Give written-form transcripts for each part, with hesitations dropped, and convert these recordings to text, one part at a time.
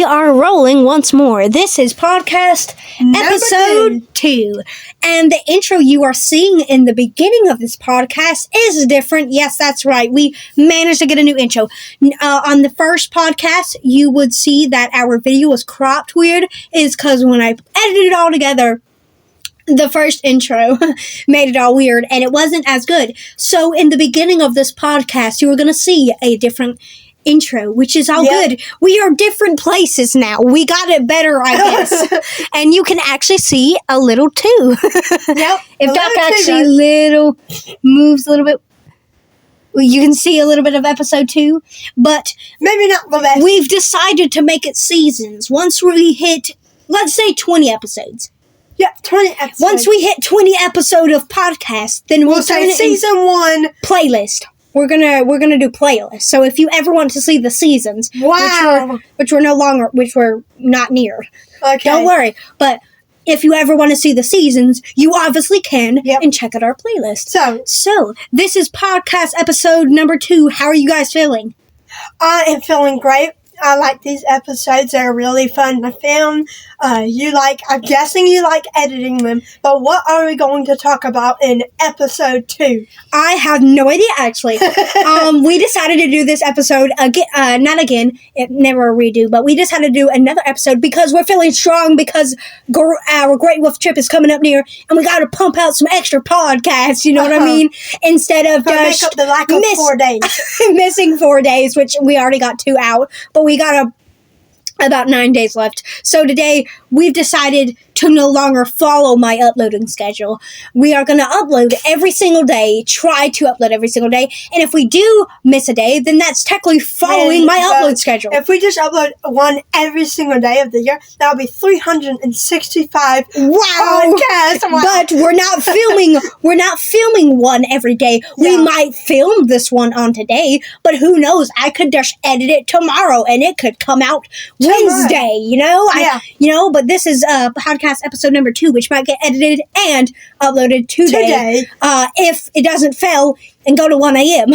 are rolling once more. This is podcast episode 2. And the intro you are seeing in the beginning of this podcast is different. Yes, that's right. We managed to get a new intro. On the first podcast, you would see that our video was cropped weird. Is because when I edited it all together, the first intro made it all weird and it wasn't as good. So in the beginning of this podcast, you were going to see a different intro, which is all good. We are different places now. We got it better, I guess. And you can actually see a little too. If Doc actually moves a little bit, you can see a little bit of episode 2. But maybe not the best. We've decided to make it seasons. Once we hit, let's say 20 episodes. Yeah, 20 episodes. Once we hit 20 episode of podcast, then we'll say season 1 playlist. We're gonna do playlists. So if you ever want to see the seasons, which we're not near. Okay. Don't worry. But if you ever want to see the seasons, you obviously can and check out our playlist. So this is podcast episode number 2. How are you guys feeling? I am feeling great. I like these episodes. They're really fun to film. I'm guessing you like editing them. But what are we going to talk about in episode 2? I have no idea, actually. We decided to do this episode again, not again, it never a redo, but we decided to do another episode because we're feeling strong because our Great Wolf trip is coming up near and we got to pump out some extra podcasts, you know what I mean? Instead of just make up the lack of 4 days. Missing 4 days, which we already got 2 out, but we got about 9 days left. So today, we've decided to no longer follow my uploading schedule. We are going to upload every single day, try to upload every single day, and if we do miss a day, then that's technically following my upload schedule. If we just upload one every single day of the year, that'll be 365 podcasts. Wow. But we're not filming one every day. We might film this one on today, but who knows? I could just edit it tomorrow and it could come out Wednesday, you know? But this is podcast episode number 2, which might get edited and uploaded today. If it doesn't fail and go to 1 a.m.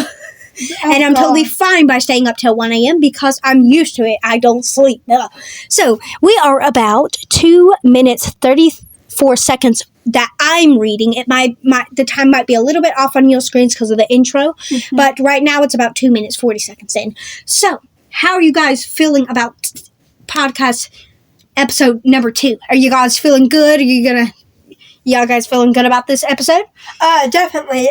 And I'm totally fine by staying up till 1 a.m. because I'm used to it. I don't sleep. So we are about 2 minutes 34 seconds that I'm reading. The time might be a little bit off on your screens because of the intro, but right now it's about 2 minutes 40 seconds in. So how are you guys feeling about podcast episode number 2? Are you guys feeling good? Y'all guys feeling good about this episode? Definitely.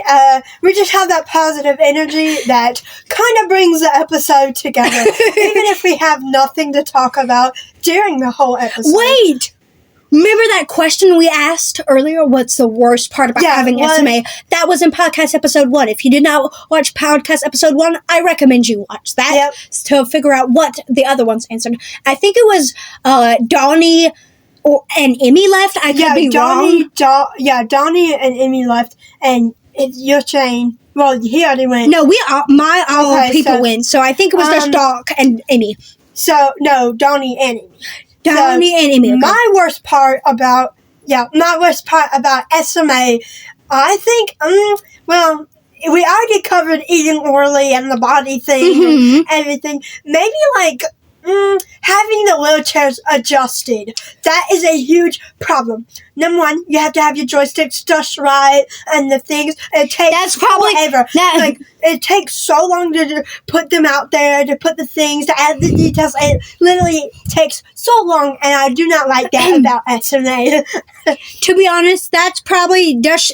We just have that positive energy that kind of brings the episode together, even if we have nothing to talk about during the whole episode. Wait! Remember that question we asked earlier? What's the worst part about having SMA? That was in podcast episode 1. If you did not watch podcast episode 1, I recommend you watch that to figure out what the other ones answered. I think it was Donnie and Emmy left. I could be wrong. Donnie and Emmy left, and you're saying, well, he already went. No, people went. So I think it was just Doc and Emmy. So, no, Donnie and Emmy. Donnie and Emmy. Okay. My worst part about SMA, I think, we already covered eating early and the body thing and everything. Maybe, having the wheelchairs adjusted. That is a huge problem. Number 1, you have to have your joysticks just right and the things. It takes forever. It takes so long to put them out there, to put the things, to add the details. It literally takes so long, and I do not like that about SMA. To be honest, that's probably just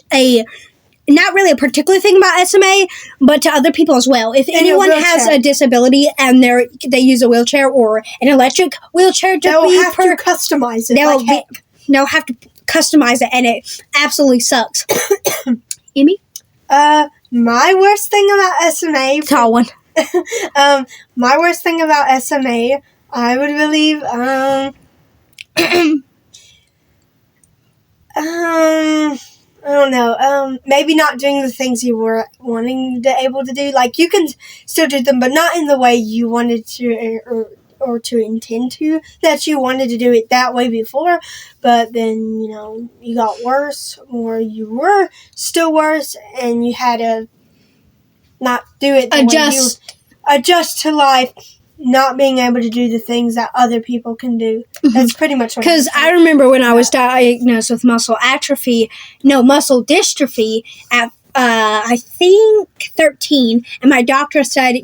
not really a particular thing about SMA, but to other people as well. If anyone has a disability and they use a wheelchair or an electric wheelchair, they'll have to customize it. They'll have to customize it, and it absolutely sucks. Emmy? My worst thing about SMA... Tall one. My worst thing about SMA, I would believe, I don't know. Maybe not doing the things you were wanting to able to do. Like, you can still do them, but not in the way you wanted to or to intend to. That you wanted to do it that way before, but then, you got worse, or you were still worse, and you had to not do it the way you adjust to life not being able to do the things that other people can do. That's pretty much what. Because I remember when I was diagnosed with muscle dystrophy at I think 13, and my doctor said,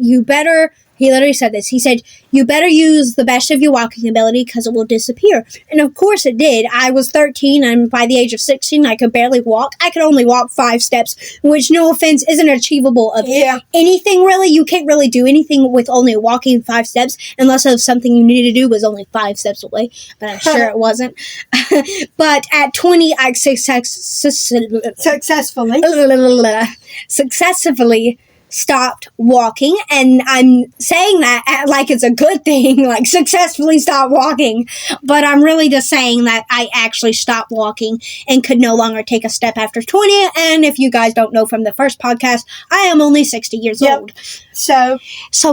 he literally said this. He said, you better use the best of your walking ability because it will disappear. And of course it did. I was 13, and by the age of 16, I could barely walk. I could only walk 5 steps, which, no offense, isn't achievable of anything, really. You can't really do anything with only walking 5 steps unless of something you needed to do was only 5 steps away. But I'm sure it wasn't. But at 20, I successfully stopped walking, and I'm saying that like it's a good thing, like successfully stopped walking, but I'm really just saying that I actually stopped walking and could no longer take a step after 20, and if you guys don't know from the first podcast, I am only 60 years old. So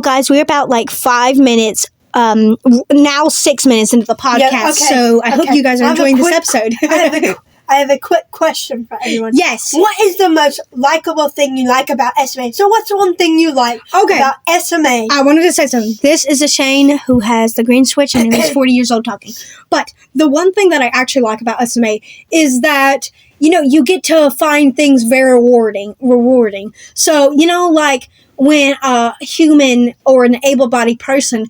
guys, we're about like 5 minutes now 6 minutes into the podcast, so I hope you guys are enjoying this episode. I have a quick question for everyone. Yes. What is the most likable thing you like about SMA? So what's one thing you like about SMA? I wanted to say something. This is a Shane who has the green switch and who's 40 years old talking. But the one thing that I actually like about SMA is that, you get to find things very rewarding. So, like when a human or an able-bodied person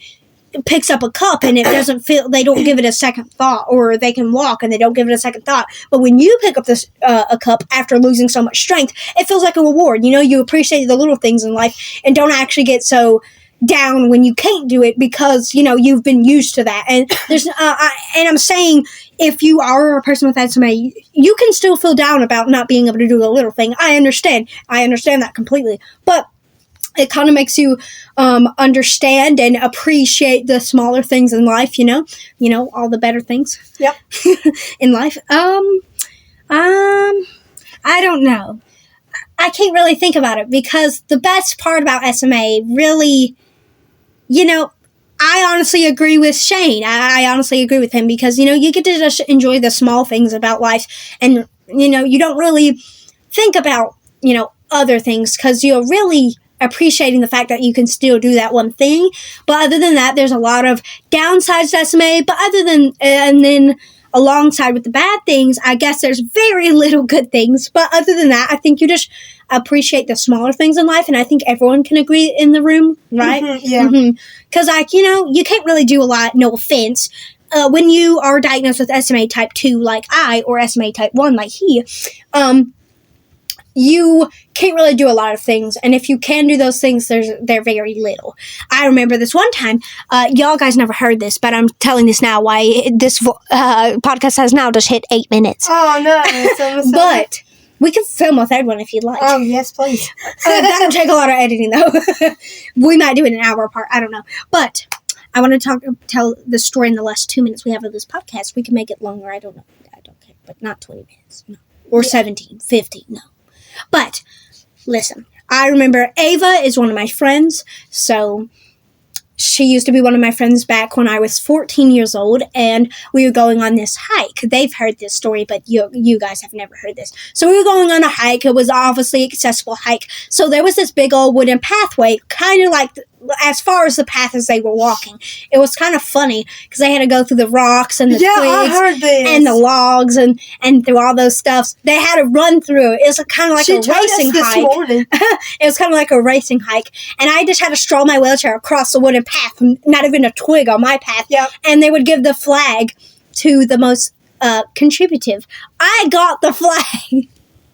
picks up a cup and it doesn't they don't give it a second thought, or they can walk and they don't give it a second thought. But when you pick up this a cup after losing so much strength, it feels like a reward. You appreciate the little things in life and don't actually get so down when you can't do it because, you've been used to that. And there's, I'm saying if you are a person with SMA, you can still feel down about not being able to do a little thing. I understand that completely. But it kind of makes you understand and appreciate the smaller things in life, all the better things. Yep. in life. I don't know. I can't really think about it because the best part about SMA really, I honestly agree with Shane. I honestly agree with him because, you get to just enjoy the small things about life and, you don't really think about, other things because you're really appreciating the fact that you can still do that one thing. But other than that, there's a lot of downsides to SMA. But and then alongside with the bad things, I guess there's very little good things. But other than that, I think you just appreciate the smaller things in life. And I think everyone can agree in the room, right? Mm-hmm, yeah. Because, you can't really do a lot, no offense. When you are diagnosed with SMA type 2 like I, or SMA type 1 like he, you can't really do a lot of things, and if you can do those things, they're very little. I remember this one time, y'all guys never heard this, but I'm telling this now, why this podcast has now just hit 8 minutes. Oh, no. But we can film a third one if you'd like. Oh, yes, please. That'll take a lot of editing, though. We might do it an hour apart, I don't know. But I want to tell the story in the last 2 minutes we have of this podcast. We can make it longer, I don't know. I don't care, but not 20 minutes, no. Or 17, 50, no. But, listen, I remember Ava is one of my friends, so she used to be one of my friends back when I was 14 years old, and we were going on this hike. They've heard this story, but you guys have never heard this. So we were going on a hike. It was obviously an accessible hike. So there was this big old wooden pathway, kind of like as far as the path as they were walking. It was kind of funny because they had to go through the rocks and the twigs and the logs and through all those stuffs. They had to run through it. It was kind of like a racing hike. It was kind of like a racing hike. And I just had to stroll my wheelchair across the wooden path, not even a twig on my path. Yep. And they would give the flag to the most contributive. I got the flag.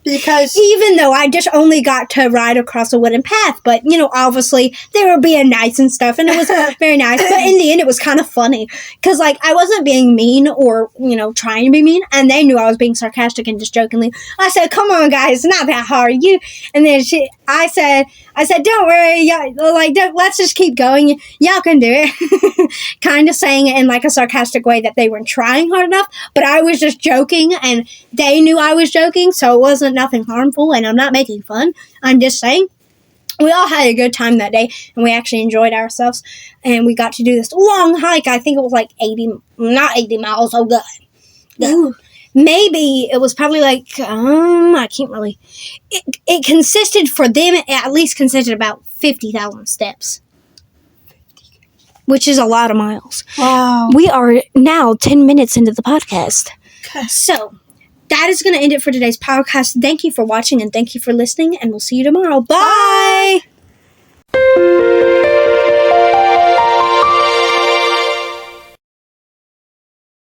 Because even though I just only got to ride across a wooden path, but, obviously they were being nice and stuff, and it was very nice, but in the end it was kind of funny, because, I wasn't being mean or, trying to be mean, and they knew I was being sarcastic and just jokingly. I said, come on, guys, it's not that hard, and then I said, don't worry, y'all, let's just keep going, y'all can do it, kind of saying it in, a sarcastic way that they weren't trying hard enough, but I was just joking, and they knew I was joking, so it wasn't nothing harmful, and I'm not making fun. I'm just saying we all had a good time that day, and we actually enjoyed ourselves, and we got to do this long hike. I think it was 80 miles. Oh, God. Maybe it was probably I can't really. It consisted, for them, it at least consisted about 50,000 steps. which is a lot of miles. Wow. We are now 10 minutes into the podcast. Okay. So, that is going to end it for today's podcast. Thank you for watching and thank you for listening, and we'll see you tomorrow. Bye!